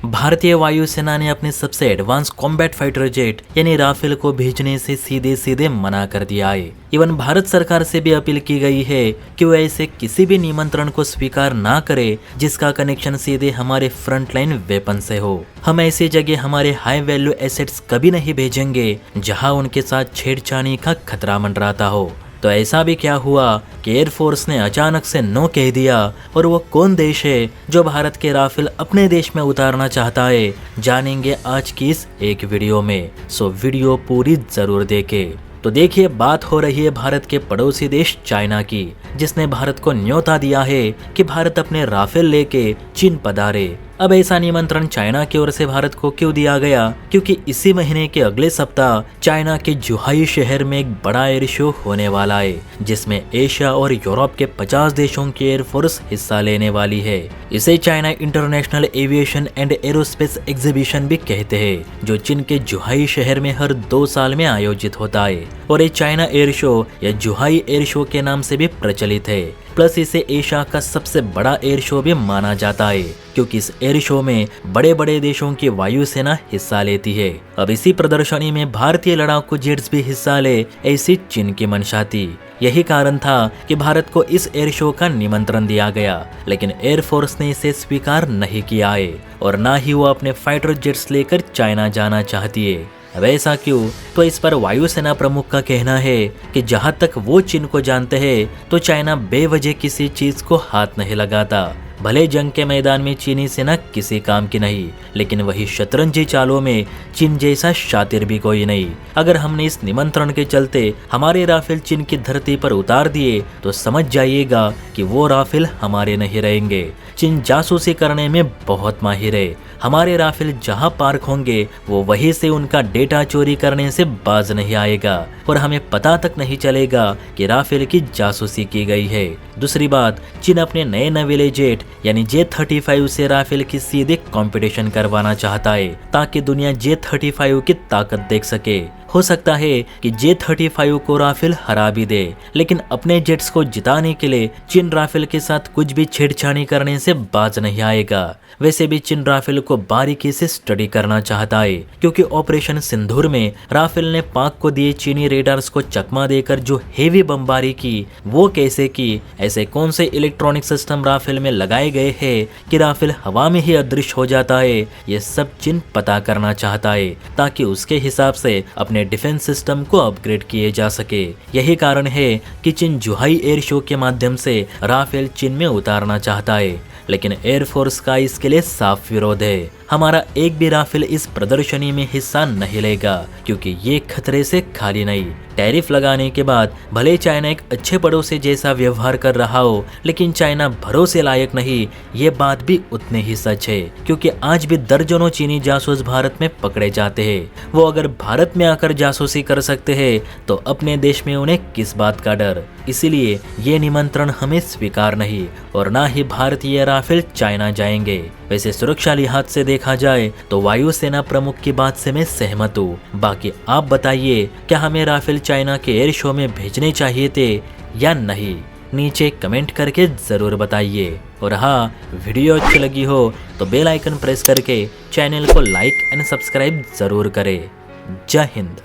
भारतीय वायुसेना ने अपने सबसे एडवांस कॉम्बैट फाइटर जेट यानी राफेल को भेजने से सीधे सीधे मना कर दिया है। इवन भारत सरकार से भी अपील की गई है कि वो ऐसे किसी भी निमंत्रण को स्वीकार ना करे जिसका कनेक्शन सीधे हमारे फ्रंटलाइन वेपन से हो। हम ऐसी जगह हमारे हाई वैल्यू एसेट्स कभी नहीं भेजेंगे जहां उनके साथ छेड़छाड़ी का खतरा मंडराता हो। तो ऐसा भी क्या हुआ कि एयरफोर्स ने अचानक से नो कह दिया, और वो कौन देश है जो भारत के राफेल अपने देश में उतारना चाहता है, जानेंगे आज की इस एक वीडियो में। सो वीडियो पूरी जरूर देखें। तो देखिए, बात हो रही है भारत के पड़ोसी देश चाइना की, जिसने भारत को न्योता दिया है कि भारत अपने राफेल लेके चीन पधारे। अब ऐसा निमंत्रण चाइना की ओर से भारत को क्यों दिया गया? क्योंकि इसी महीने के अगले सप्ताह चाइना के जुहाई शहर में एक बड़ा एयर शो होने वाला है, जिसमें एशिया और यूरोप के 50 देशों की एयरफोर्स हिस्सा लेने वाली है। इसे China international aviation and aerospace exhibition भी कहते हैं, जो चीन के जुहाई शहर में हर 2 साल में आयोजित होता है। और ये चाइना एयर शो या जुहाई एयर शो के नाम से भी प्रचलित है। प्लस इसे एशिया का सबसे बड़ा एयर शो भी माना जाता है, क्योंकि इस एयर शो में बड़े बड़े देशों की वायुसेना हिस्सा लेती है। अब इसी प्रदर्शनी में भारतीय लड़ाकू जेट्स भी हिस्सा ले, ऐसी चीन की मंशा थी। यही कारण था कि भारत को इस एयर शो का निमंत्रण दिया गया, लेकिन एयरफोर्स ने इसे स्वीकार नहीं किया है, और ना ही वो अपने फाइटर जेट्स लेकर चाइना जाना चाहती है। अब ऐसा क्यों? तो इस पर वायुसेना प्रमुख का कहना है कि जहां तक वो चीन को जानते हैं, तो चाइना बेवजह किसी चीज को हाथ नहीं लगाता। भले जंग के मैदान में चीनी सेना किसी काम की नहीं, लेकिन वही शतरंजी चालों में चीन जैसा शातिर भी कोई नहीं। अगर हमने इस निमंत्रण के चलते हमारे राफेल चीन की धरती पर उतार दिए, तो समझ जाइएगा कि वो राफेल हमारे नहीं रहेंगे। चीन जासूसी करने में बहुत माहिर है। हमारे राफेल जहां पार्क होंगे, वो वहीं से उनका डेटा चोरी करने से बाज नहीं आएगा, और हमें पता तक नहीं चलेगा कि राफेल की जासूसी की गई है। दूसरी बात, चीन अपने नए नवेले जेट यानी J-35 से राफेल की सीधे कंपटीशन करवाना चाहता है, ताकि दुनिया J-35 की ताकत देख सके। हो सकता है कि J-35 को राफेल हरा भी दे, लेकिन अपने जेट्स को जिताने के लिए चीन राफेल के साथ कुछ भी छेड़छाड़ी करने से बाज नहीं आएगा। वैसे भी चीन राफेल को बारीकी से स्टडी करना चाहता है, क्योंकि ऑपरेशन सिंदूर में राफेल ने पाक को दिए चीनी रेडार्स को चकमा देकर जो हेवी बमबारी की, वो कैसे की, ऐसे कौन से इलेक्ट्रॉनिक सिस्टम राफेल में लगाए गए हैं कि राफेल हवा में ही अदृश्य हो जाता है, ये सब चीन पता करना चाहता है, ताकि उसके हिसाब से अपने डिफेंस सिस्टम को अपग्रेड किए जा सके। यही कारण है कि चीन जुहाई एयर शो के माध्यम से राफेल चीन में उतारना चाहता है, लेकिन एयरफोर्स का इसके लिए साफ विरोध है। हमारा एक भी राफेल इस प्रदर्शनी में हिस्सा नहीं लेगा, क्योंकि ये खतरे से खाली नहीं। टैरिफ लगाने के बाद भले चाइना एक अच्छे पड़ोसी जैसा व्यवहार कर रहा हो, लेकिन चाइना भरोसे लायक नहीं, ये बात भी उतने ही सच है। क्योंकि आज भी दर्जनों चीनी जासूस भारत में पकड़े जाते हैं। वो अगर भारत में आकर जासूसी कर सकते हैं, तो अपने देश में उन्हें किस बात का डर? इसीलिए ये निमंत्रण हमें स्वीकार नहीं, और ना ही भारतीय राफेल चाइना जाएंगे। वैसे सुरक्षा लिहाज से देखा जाए तो वायुसेना प्रमुख की बात से मैं सहमत हूँ। बाकी आप बताइए, क्या हमें राफेल चाइना के एयर शो में भेजने चाहिए थे या नहीं? नीचे कमेंट करके जरूर बताइए। और हाँ, वीडियो अच्छी लगी हो तो बेल आइकन प्रेस करके चैनल को लाइक एंड सब्सक्राइब जरूर करें। जय हिंद।